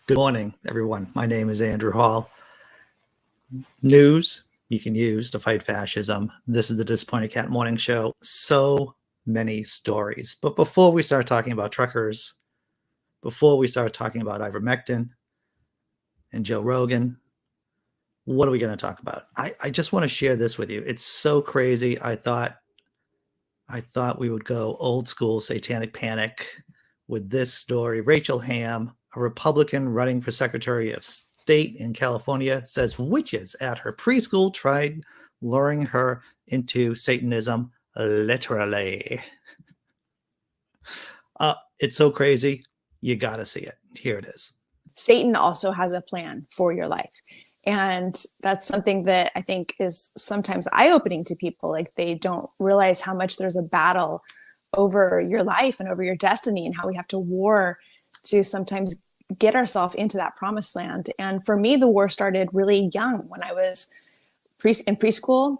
Good morning, everyone. My name is Andrew Hall. News you can use to fight fascism. This is the Disappointed Cat Morning Show. So many stories. But before we start talking about truckers, before we start talking about Ivermectin and Joe Rogan, what are we going to talk about? I just want to share this with you. It's so crazy. I thought we would go old school satanic panic with this story. Rachel Ham, a Republican running for Secretary of State in California, says witches at her preschool tried luring her into Satanism, literally. It's so crazy. You got to see it. Here it is. Satan also has a plan for your life. And that's something that I think is sometimes eye-opening to people. Like, they don't realize how much there's a battle over your life and over your destiny, and how we have to war to sometimes get ourselves into that promised land. And for me, the war started really young. When I was in preschool,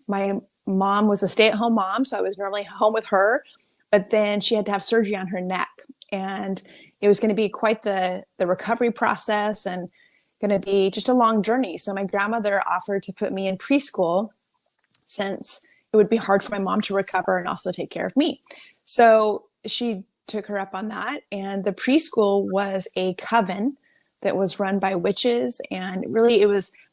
my mom was a stay-at-home mom, so I was normally home with her, but then she had to have surgery on her neck, and it was going to be quite the recovery process, and going to be just a long journey. So my grandmother offered to put me in preschool, since it would be hard for my mom to recover and also take care of me. So she took her up on that. And the preschool was a coven that was run by witches. And really,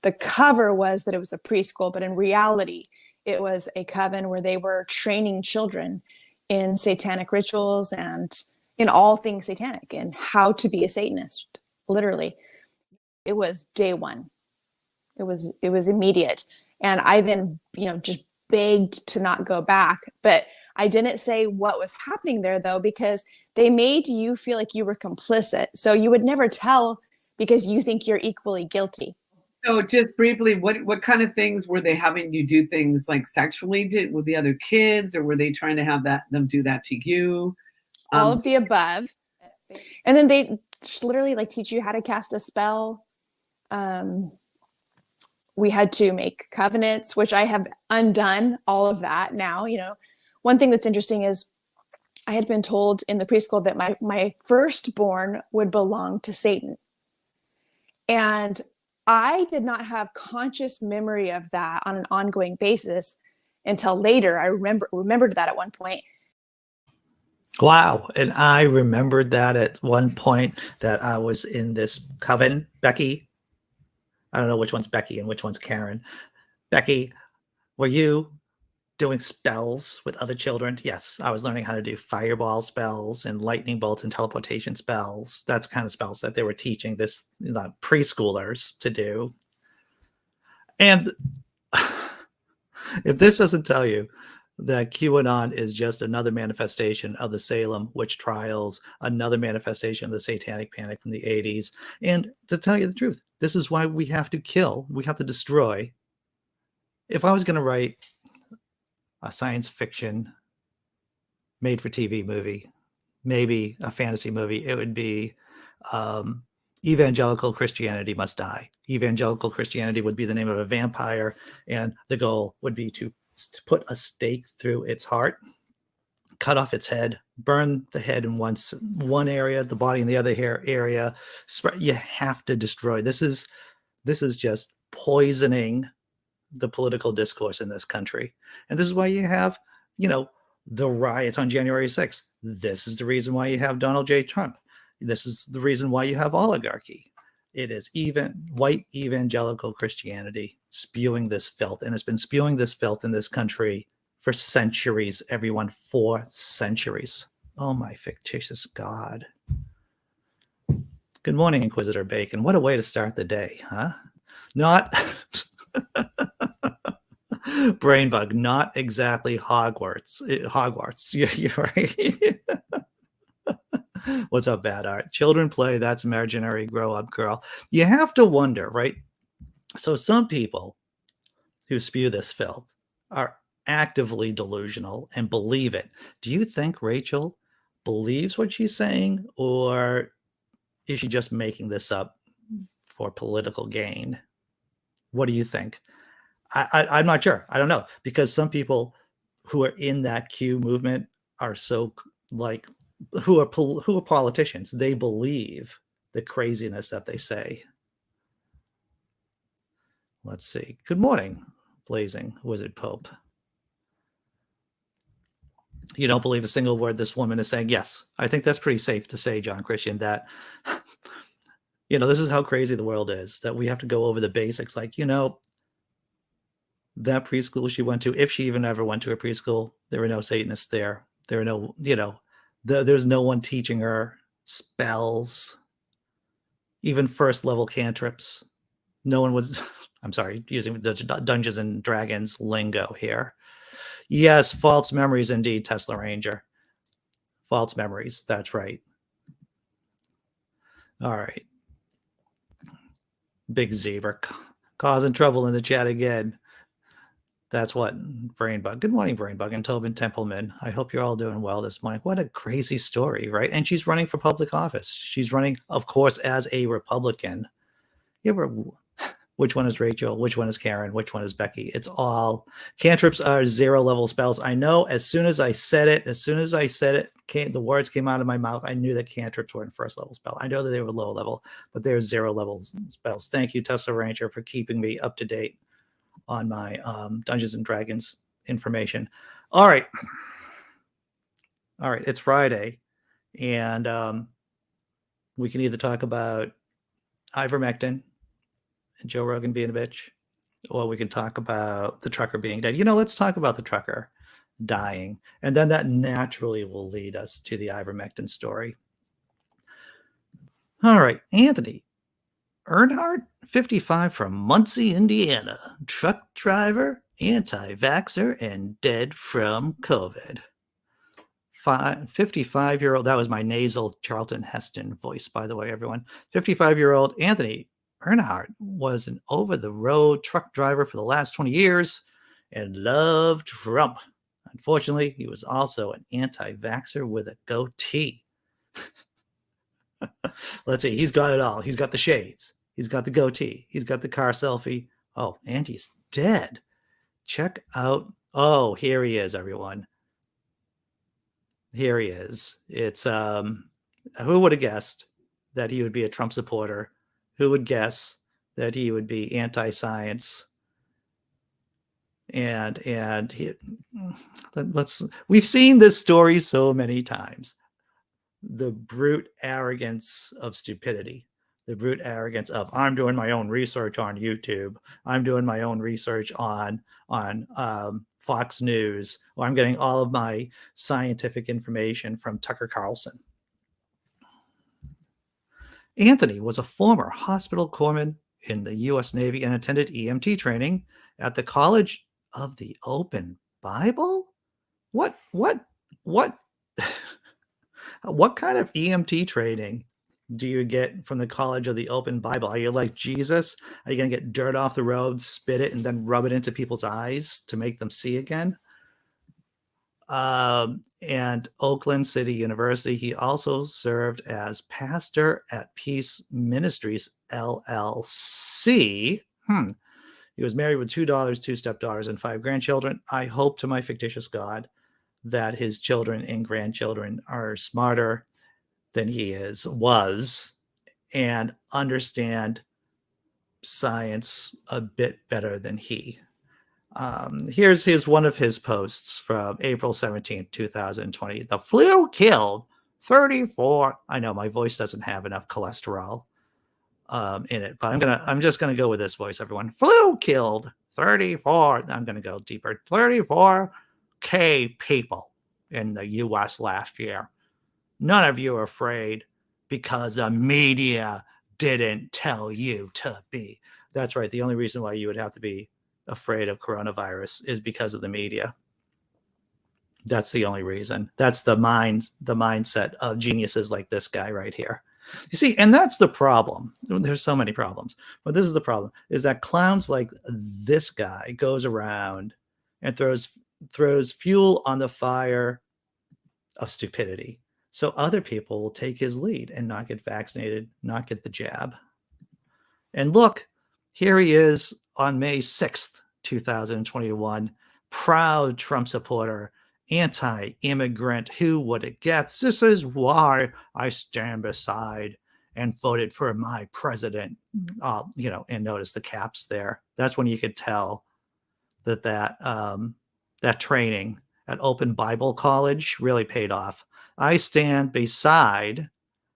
the cover was that it was a preschool, but in reality, it was a coven where they were training children in satanic rituals and in all things satanic, and how to be a Satanist, literally. It was day one. It was immediate. And I then, just begged to not go back. But I didn't say what was happening there, though, because they made you feel like you were complicit. So you would never tell, because you think you're equally guilty. So just briefly, what kind of things were they having you do? Things like sexually with the other kids, or were they trying to have them do that to you? All of the above. And then they literally teach you how to cast a spell. We had to make covenants, which I have undone all of that now. One thing that's interesting is I had been told in the preschool that my firstborn would belong to Satan. And I did not have conscious memory of that on an ongoing basis until later. I remembered that at one point. Wow. And I remembered that at one point, that I was in this coven. Becky, I don't know which one's Becky and which one's Karen. Becky, were you doing spells with other children? Yes, I was learning how to do fireball spells and lightning bolts and teleportation spells. That's the kind of spells that they were teaching this preschoolers to do. And if this doesn't tell you that QAnon is just another manifestation of the Salem witch trials, another manifestation of the satanic panic from the 80s. And to tell you the truth, this is why we have to kill, we have to destroy. If I was going to write a science fiction made for TV movie, maybe a fantasy movie, it would be Evangelical Christianity Must Die. Evangelical Christianity would be the name of a vampire, and the goal would be to put a stake through its heart, cut off its head, burn the head in one area, the body in the other area. You have to destroy. This is just poisoning the political discourse in this country. And this is why you have, the riots on January 6th. This is the reason why you have Donald J. Trump. This is the reason why you have oligarchy. It is even white evangelical Christianity spewing this filth, and it's been spewing this filth in this country for centuries, everyone, for centuries. Oh, my fictitious God. Good morning, Inquisitor Bacon. What a way to start the day, huh? Not brain bug, not exactly Hogwarts. You're right. What's up, Bad Art? Children play, that's imaginary, grow up, girl. You have to wonder, right? So some people who spew this filth are actively delusional and believe it. Do you think Rachel believes what she's saying, or is she just making this up for political gain? What do you think? I'm not sure. I don't know, because some people who are in that Q movement are so who are politicians. They believe the craziness that they say. Let's see. Good morning, Blazing Wizard Pope. You don't believe a single word this woman is saying? Yes, I think that's pretty safe to say, John Christian, that, this is how crazy the world is, that we have to go over the basics. Like, that preschool she went to, if she even ever went to a preschool, there were no Satanists there. There were no, there's no one teaching her spells, even first level cantrips. No one was, I'm sorry, using the Dungeons and Dragons lingo here. Yes, false memories indeed, Tesla Ranger. False memories, that's right. All right. Big Zebra causing trouble in the chat again. That's what, Brainbug. Good morning, Brainbug and Tobin Templeman. I hope you're all doing well this morning. What a crazy story, right? And she's running for public office. She's running, of course, as a Republican. Which one is Rachel? Which one is Karen? Which one is Becky? It's all, cantrips are 0 level spells. I know as soon as I said it, the words came out of my mouth, I knew that cantrips were in first level spell. I know that they were low level, but they're 0 level spells. Thank you, Tesla Ranger, for keeping me up to date on my Dungeons and Dragons information. All right. It's Friday, and we can either talk about Ivermectin and Joe Rogan being a bitch, or we can talk about the trucker being dead. Let's talk about the trucker dying, and then that naturally will lead us to the Ivermectin story. All right, Anthony Earnheart, 55, from Muncie, Indiana, truck driver, anti-vaxxer, and dead from COVID. 55-year-old, that was my nasal Charlton Heston voice, by the way, everyone. 55-year-old Anthony Earnhardt was an over-the-road truck driver for the last 20 years and loved Trump. Unfortunately, he was also an anti-vaxxer with a goatee. Let's see. He's got it all. He's got the shades. He's got the goatee. He's got the car selfie. Oh, and he's dead. Check out. Oh, here he is, everyone. Here he is. It's who would have guessed that he would be a Trump supporter? Who would guess that he would be anti-science? And we've seen this story so many times. The brute arrogance of stupidity, the brute arrogance of, I'm doing my own research on YouTube, I'm doing my own research on Fox News, or I'm getting all of my scientific information from Tucker Carlson. Anthony was a former hospital corpsman in the U.S. Navy and attended EMT training at the College of the Open Bible. What kind of EMT training do you get from the College of the Open Bible? Are you like Jesus? Are you going to get dirt off the road, spit it, and then rub it into people's eyes to make them see again? And Oakland City University, he also served as pastor at Peace Ministries, LLC. He was married with 2 daughters, 2 stepdaughters, and 5 grandchildren. I hope to my fictitious God that his children and grandchildren are smarter than he was, and understand science a bit better than he. Here's one of his posts from April 17th, 2020. The flu killed 34. I know my voice doesn't have enough cholesterol in it, but I'm just gonna go with this voice, everyone. Flu killed 34. I'm gonna go deeper. 34K people in the U.S. last year. None of you are afraid because the media didn't tell you to be. That's right. The only reason why you would have to be afraid of coronavirus is because of the media. That's the only reason. That's the mindset of geniuses like this guy right here. You see, and that's the problem. There's so many problems, but this is the problem, is that clowns like this guy goes around and throws fuel on the fire of stupidity. So other people will take his lead and not get vaccinated, not get the jab. And look, here he is on May 6th, 2021, proud Trump supporter, anti-immigrant. Who would have guessed? This is why I stand beside and voted for my president. You know, and notice the caps there. That's when you could tell that that training at Open Bible College really paid off. I stand beside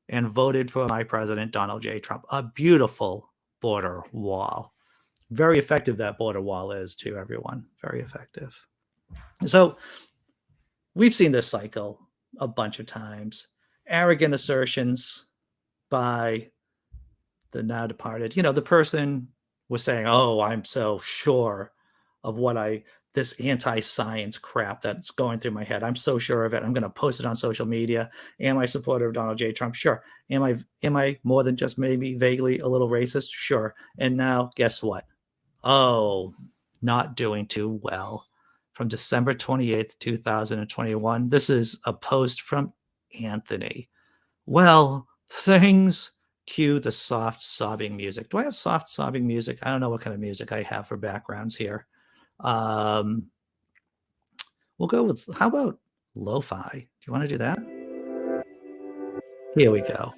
and voted for my president, Donald J. Trump. A beautiful border wall. Very effective that border wall is too, everyone. Very effective. So we've seen this cycle a bunch of times. Arrogant assertions by the now departed. You know, the person was saying, oh, I'm so sure of this anti-science crap that's going through my head. I'm so sure of it. I'm going to post it on social media. Am I a supporter of Donald J. Trump? Sure. Am I more than just maybe vaguely a little racist? Sure. And now guess what? Oh, not doing too well. From December 28th, 2021. This is a post from Anthony. Well, things, cue the soft sobbing music. Do I have soft sobbing music? I don't know what kind of music I have for backgrounds here. We'll go with, how about lo-fi? Do you want to do that? Here we go.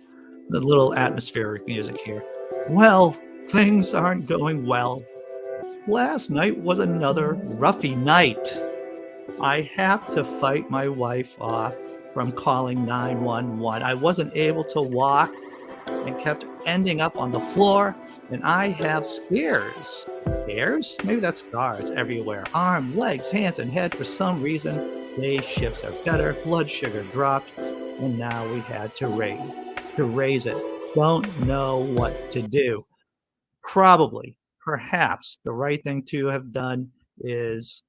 The little atmospheric music here. Well, things aren't going well. Last night was another roughy night. I have to fight my wife off from calling 911. I wasn't able to walk and kept ending up on the floor, and I have scares. Scares? Maybe that's scars everywhere. Arm, legs, hands, and head. For some reason, day shifts are better. Blood sugar dropped, and now we had to raise it. Don't know what to do. Perhaps the right thing to have done is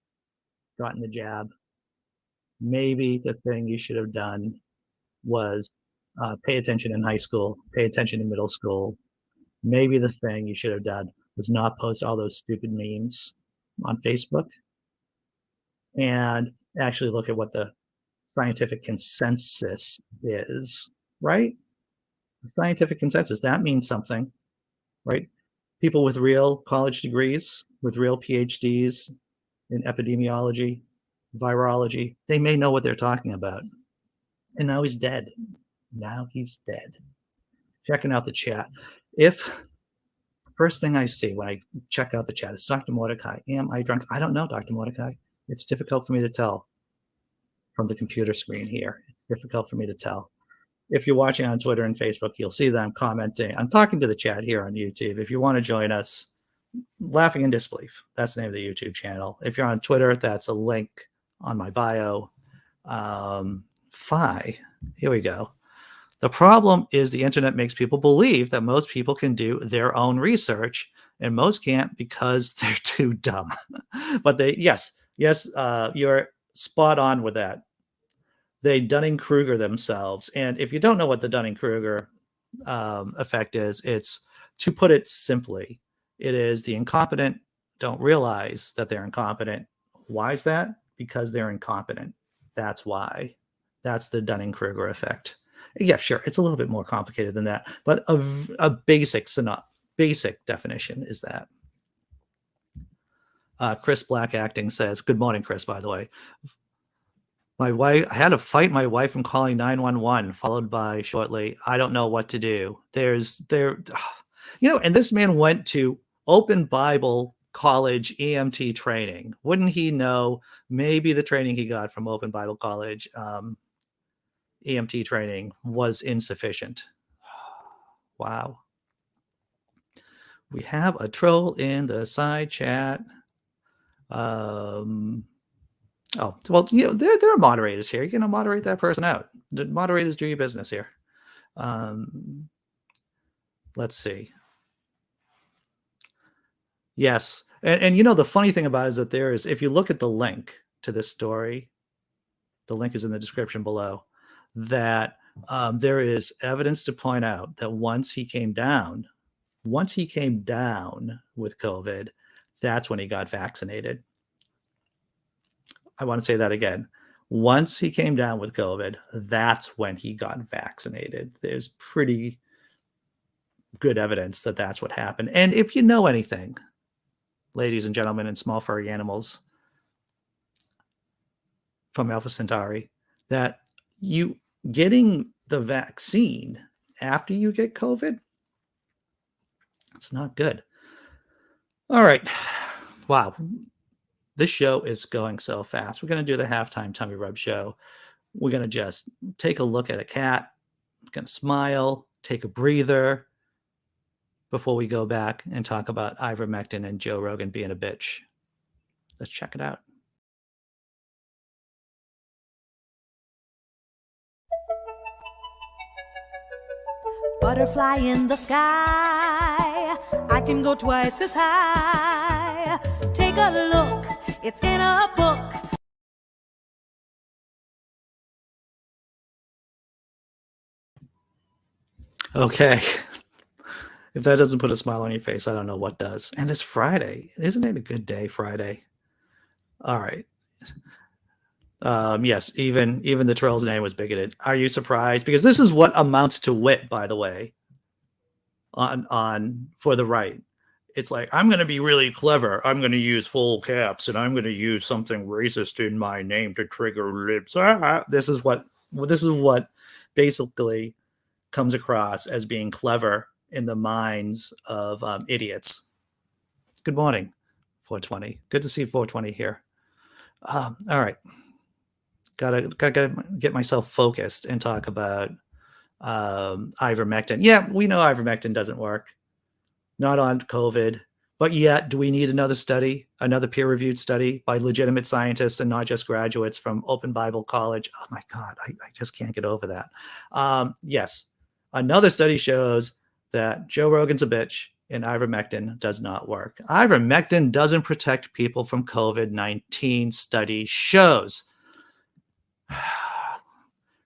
gotten the jab. Maybe the thing you should have done was pay attention in high school, pay attention in middle school. Maybe the thing you should have done was not post all those stupid memes on Facebook and actually look at what the scientific consensus is, right? The scientific consensus, that means something, right? People with real college degrees, with real PhDs in epidemiology, virology, they may know what they're talking about. And now he's dead. Checking out the chat. If first thing I see when I check out the chat is Dr. Mordecai, am I drunk? I don't know, Dr. Mordecai. It's difficult for me to tell from the computer screen here. It's difficult for me to tell. If you're watching on Twitter and Facebook, you'll see that I'm commenting. I'm talking to the chat here on YouTube. If you want to join us, Laughing in Disbelief, that's the name of the YouTube channel. If you're on Twitter, that's a link on my bio. Here we go. The problem is the internet makes people believe that most people can do their own research, and most can't because they're too dumb. But yes, you're spot on with that. They Dunning-Kruger themselves. And if you don't know what the Dunning-Kruger effect is, it's, to put it simply, it is the incompetent don't realize that they're incompetent. Why is that? Because they're incompetent. That's why. That's the Dunning-Kruger effect. Yeah, sure. It's a little bit more complicated than that, but a basic definition is that. Chris Black Acting says, good morning, Chris, by the way. I had to fight my wife from calling 911, followed by shortly, I don't know what to do. And this man went to Open Bible College EMT training. Wouldn't he know maybe the training he got from Open Bible College EMT training was insufficient? Wow. We have a troll in the side chat. Oh, well, there are moderators here. You're going to moderate that person out. The moderators do your business here. Let's see. Yes. And the funny thing about it is that if you look at the link to this story, the link is in the description below, that there is evidence to point out that once he came down with COVID, that's when he got vaccinated. I want to say that again. Once he came down with COVID, that's when he got vaccinated. There's pretty good evidence that that's what happened. And if you know anything, ladies and gentlemen and small furry animals from Alpha Centauri, that you getting the vaccine after you get COVID, it's not good. All right. Wow. This show is going so fast. We're going to do the halftime tummy rub show. We're going to just take a look at a cat, going to smile, take a breather before we go back and talk about Ivermectin and Joe Rogan being a bitch. Let's check it out. Butterfly in the sky, I can go twice as high. Take a look, it's in a book. Okay. If that doesn't put a smile on your face, I don't know what does. And it's Friday. Isn't it a good day, Friday? All right. Yes, even the troll's name was bigoted. Are you surprised? Because this is what amounts to wit, by the way, on for the right. It's like, I'm going to be really clever. I'm going to use full caps, and I'm going to use something racist in my name to trigger lips. This is what basically comes across as being clever in the minds of idiots. Good morning, 420. Good to see 420 here. All right. Gotta get myself focused and talk about ivermectin. Yeah, we know ivermectin doesn't work. Not on COVID. But yet, do we need another study, another peer-reviewed study by legitimate scientists and not just graduates from Open Bible College? Oh my God, I just can't get over that. Yes, another study shows that Joe Rogan's a bitch and ivermectin does not work. Ivermectin doesn't protect people from COVID-19, study shows.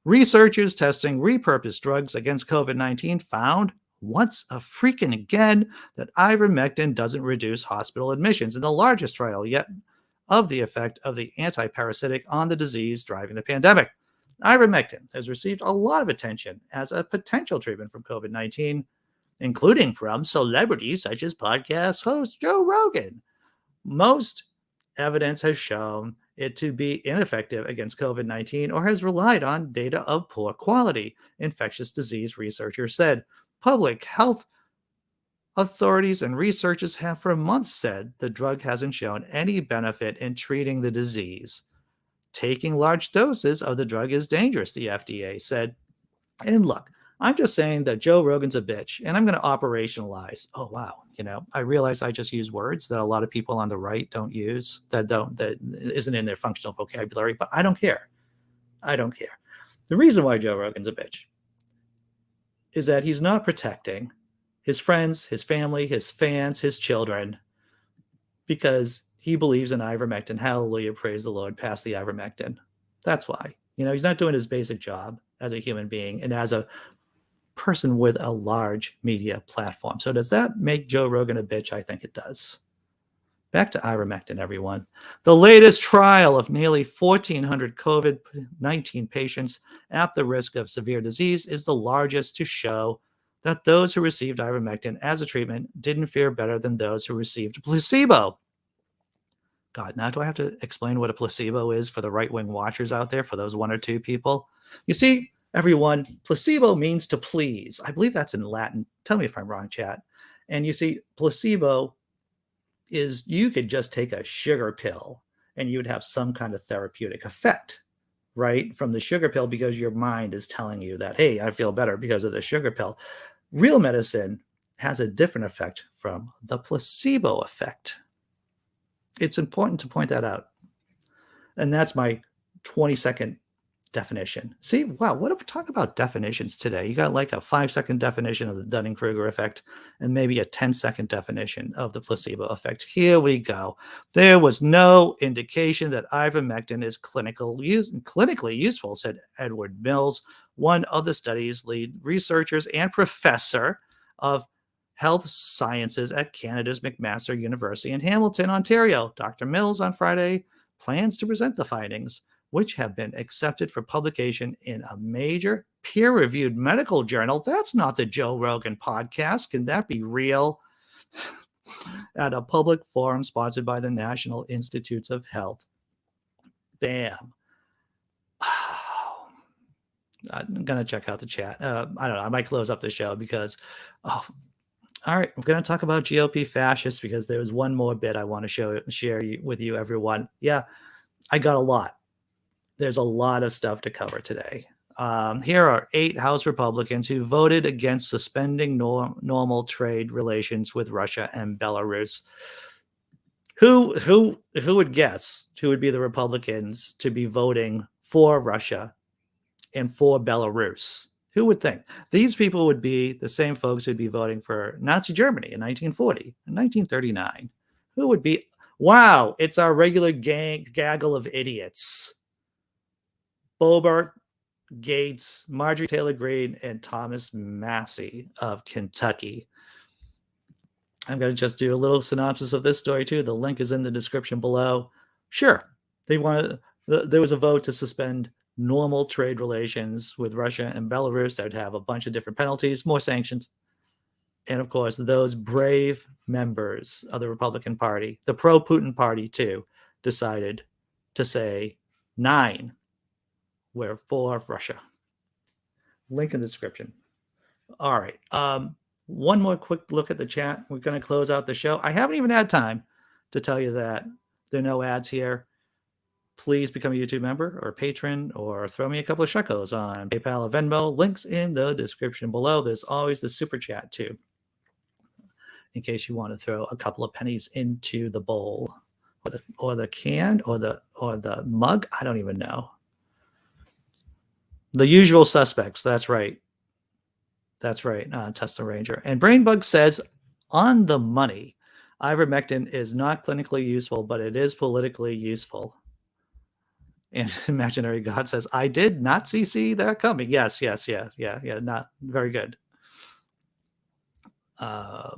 Researchers testing repurposed drugs against COVID-19 found once a freaking again that ivermectin doesn't reduce hospital admissions in the largest trial yet of the effect of the anti-parasitic on the disease driving the pandemic. Ivermectin has received a lot of attention as a potential treatment from COVID-19, including from celebrities such as podcast host Joe Rogan. Most evidence has shown it to be ineffective against COVID-19 or has relied on data of poor quality, infectious disease researchers said. Public health authorities and researchers have for months said the drug hasn't shown any benefit in treating the disease. Taking large doses of the drug is dangerous, the FDA said. And look, I'm just saying that Joe Rogan's a bitch, and I'm going to operationalize. Oh, wow. I realize I just use words that a lot of people on the right don't use, that isn't in their functional vocabulary, but I don't care. I don't care. The reason why Joe Rogan's a bitch is that he's not protecting his friends, his family, his fans, his children, because he believes in ivermectin. Hallelujah, praise the Lord, pass the ivermectin. That's why. He's not doing his basic job as a human being and as a person with a large media platform. So does that make Joe Rogan a bitch? I think it does. Back to ivermectin, everyone. The latest trial of nearly 1,400 COVID-19 patients at the risk of severe disease is the largest to show that those who received ivermectin as a treatment didn't fare better than those who received placebo. God, now do I have to explain what a placebo is for the right-wing watchers out there, for those one or two people? You see, everyone, placebo means to please. I believe that's in Latin. Tell me if I'm wrong, chat. And you see, placebo is you could just take a sugar pill and you would have some kind of therapeutic effect, right? From the sugar pill, because your mind is telling you that, hey, I feel better because of the sugar pill. Real medicine has a different effect from the placebo effect. It's important to point that out. And that's my 20-second definition. See, wow, what if we talk about definitions today? You got like a 5-second definition of the Dunning-Kruger effect and maybe a 10-second definition of the placebo effect. Here we go. There was no indication that ivermectin is clinically useful, said Edward Mills, one of the study's lead researchers and professor of health sciences at Canada's McMaster University in Hamilton, Ontario. Dr. Mills on Friday plans to present the findings, which have been accepted for publication in a major peer-reviewed medical journal. That's not the Joe Rogan podcast. Can that be real? At a public forum sponsored by the National Institutes of Health. Bam. I'm going to check out the chat. I don't know. I might close up the show because, oh, all right. I'm going to talk about GOP fascists because there's one more bit I want to share with you, everyone. Yeah, I got a lot. There's a lot of stuff to cover today. Here are 8 House Republicans who voted against suspending normal trade relations with Russia and Belarus. Who would guess who would be the Republicans to be voting for Russia and for Belarus? Who would think? These people would be the same folks who'd be voting for Nazi Germany in 1940 and 1939. Who would be? Wow, it's our regular gaggle of idiots. Boebert, Gates, Marjorie Taylor Greene, and Thomas Massey of Kentucky. I'm going to just do a little synopsis of this story too. The link is in the description below. Sure, there was a vote to suspend normal trade relations with Russia and Belarus that would have a bunch of different penalties, more sanctions. And of course, those brave members of the Republican Party, the pro-Putin party too, decided to say 9. We're for Russia. Link in the description. All right. One more quick look at the chat. We're going to close out the show. I haven't even had time to tell you that there are no ads here. Please become a YouTube member or a patron or throw me a couple of shekels on PayPal or Venmo. Links in the description below. There's always the super chat too, in case you want to throw a couple of pennies into the bowl or the can or the mug. I don't even know. The usual suspects. That's right. That's right. Tesla Ranger. And Brainbug says, on the money, ivermectin is not clinically useful, but it is politically useful. And Imaginary God says, I did not see that coming. Yes. Not very good. I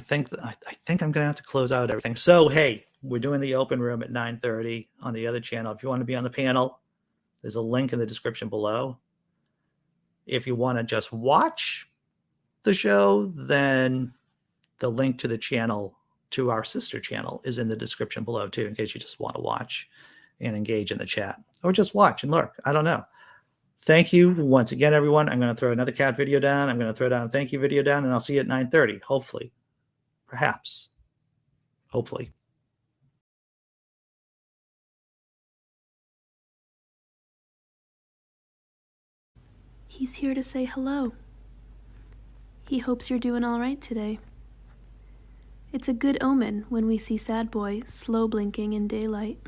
think I'm going to have to close out everything. So, hey, we're doing the open room at 9:30 on the other channel. If you want to be on the panel, there's a link in the description below. If you want to just watch the show, then the link to the channel, to our sister channel, is in the description below too, in case you just want to watch and engage in the chat or just watch and lurk. I don't know. Thank you once again, everyone. I'm going to throw another cat video down. I'm going to throw down a thank you video down, and I'll see you at 9:30. Hopefully, perhaps, hopefully. He's here to say hello. He hopes you're doing all right today. It's a good omen when we see Sad Boy slow blinking in daylight.